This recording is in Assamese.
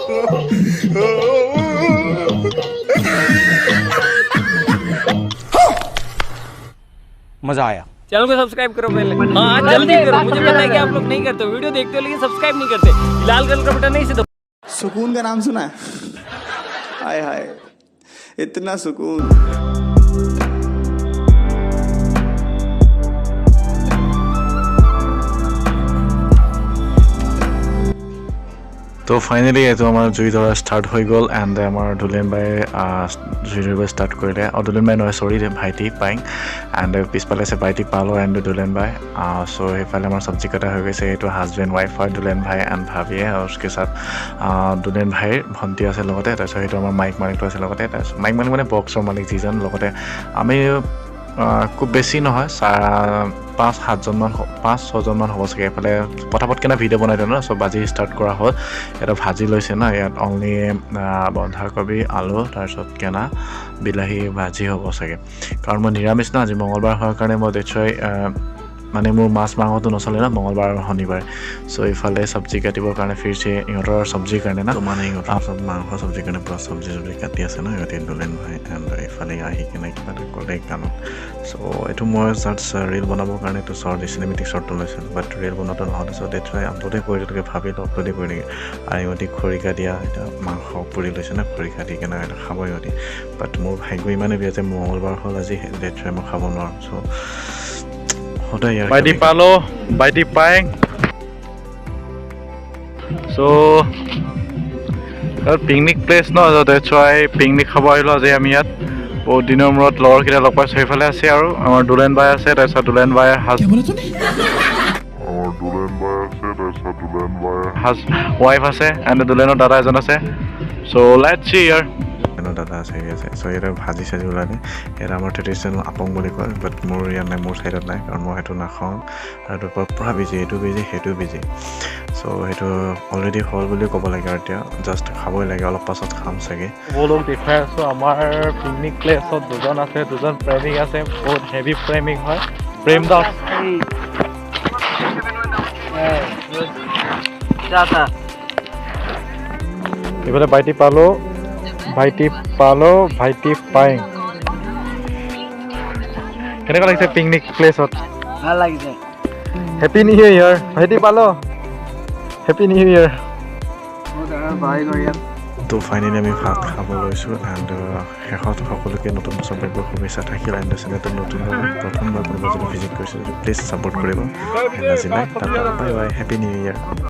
मजा आया। चैनल को सब्सक्राइब करो पहले। हाँ जल्दी करो, मुझे पता है कि आप लोग नहीं करते, वीडियो देखते हो लेकिन सब्सक्राइब नहीं करते। लाल कलर का बटन नहीं से सुकून का नाम सुना है? हाय हाय, इतना सुकून। তো ফাইনেলি এইটো আমাৰ জুই ধৰা ষ্টাৰ্ট হৈ গ'ল এণ্ড আমাৰ দুলেন বাই জুই ধৰিব ষ্টাৰ্ট কৰিলে দুলেন বাই নহয় চৰি ভাইটি পাইং এণ্ড পিছফালে আছে ভাইটি পালো এণ্ড দুলেন বাই চ' সেইফালে আমাৰ চব্জি কটা হৈ গৈছে এইটো হাজবেণ্ড ৱাইফ হয় দুলেন ভাই এণ্ড ভাবিয়ে আৰু उसके साथ দুলেন ভাইৰ ভণ্টি আছে লগতে তাৰপিছত সেইটো আমাৰ মাইক মালিকটো আছে লগতে তাৰপিছত মাইক মালিক মানে বক্সৰ মালিক যিজন লগতে আমি খুব বেছি নহয় 5-6জনমান হ'ব চাগে এইফালে পটাপটকেনে ভিডিঅ' বনাই দিওঁ ন চ' ভাজি ষ্টাৰ্ট কৰা হ'ল এটা ভাজি লৈছে ন ইয়াত অনলি বন্ধাকবি আলু তাৰপিছত কেনা বিলাহী ভাজি হ'ব চাগে কাৰণ মই নিৰামিষ ন আজি মঙলবাৰ হোৱাৰ কাৰণে মই নিশ্চয় মানে মোৰ মাছ মাংসটো নচলে ন মঙলবাৰ আৰু শনিবাৰ চ' এইফালে চব্জি কাটিবৰ কাৰণে ফিৰছে ইহঁতৰ চব্জিৰ কাৰণে না মানে ইহঁতৰ চব মাংস চব্জিৰ কাৰণে পুৰা চব্জি কাটি আছে ন ইহঁতে দুলেন ভাই এণ্ড এইফালে আহি কিনে কিবা এটা ক'লে কাণত চ' এইটো মই জাষ্ট ৰিল বনাবৰ কাৰণে এইটো শ্বৰ্ট চিনেমেটিক শ্বৰ্টটো লৈছিলোঁ বাট ৰিল বনোৱাটো নহ'লে চ' ডেট্ৰাই আপলোডে কৰি দিলোঁগৈ ভাবিলোঁ আপলোডে কৰি নেকি আৰু ইহঁতি খৰিকা দিয়া এতিয়া মাংস পুৰি লৈছে ন খৰিকা দি কেনে এটা খাব ইহঁতি বাট মোৰ ভাগ্য ইমানেই বেয়া যে মঙলবাৰ হ'ল আজি ডেট্ৰাই মই খাব নোৱাৰোঁ চ' ভাইটি পালো ভাইটি পাইং চ' পিকনিক প্লেচ ন চোৱাই পিকনিক খাব আহিলোঁ আজি আমি ইয়াত বহুত দিনৰ মূৰত লগৰকেইটা লগ পাইছোঁ সেইফালে আছে আৰু আমাৰ দুলেন বাই আছে তাৰপিছত দুলেন বাই ৱাইফ আছে এণ্ড দুলেনৰ দাদা এজন আছে চ' লেটছ চি ইয়াৰ দাদা আছে হেৰি আছে চ' ইয়াতে ভাজি চাজি ওলালে ইয়াত আমাৰ ট্ৰেডিশ্যনেল আপং বুলি কয় বাট মোৰ ইয়াত নাই মোৰ ছাইডত নাই কাৰণ মই সেইটো নাখাওঁ আৰু পূৰা বিজি এইটো বিজি সেইটো বিজি চ' সেইটো অলৰেডি হ'ল বুলি ক'ব লাগে আৰু এতিয়া জাষ্ট খাবই লাগে অলপ পাছত খাম চাগে বহুলোক দেখুৱাই আছোঁ আমাৰ পিকনিক প্লেচত দুজন আছে দুজন প্ৰেমিক আছে বহুত হেভি প্ৰেমিক হয় প্ৰেম দাস এইফালে ভাইটি পালো ভাইটি পাইং কেনেকুৱা লাগিছে পিকনিক প্লেচত ভাল লাগিছে হেপী নিউ ইয়াৰ ভাইটি পালো হেপী নিউ ইয়াৰ তো ফাইনেলি আমি ভাত খাব লৈছোঁ এণ্ড শেষত সকলোকে নতুন বছৰ বৰ্ষৰ শুভেচ্ছা থাকিল এণ্ড চেনেলটো নতুন প্ৰথমবাৰ কোনোবা যদি ভিজিট কৰিছে প্লিজ ছাপোৰ্ট কৰিব আজিলৈ বাই বাই হেপী নিউ ইয়াৰ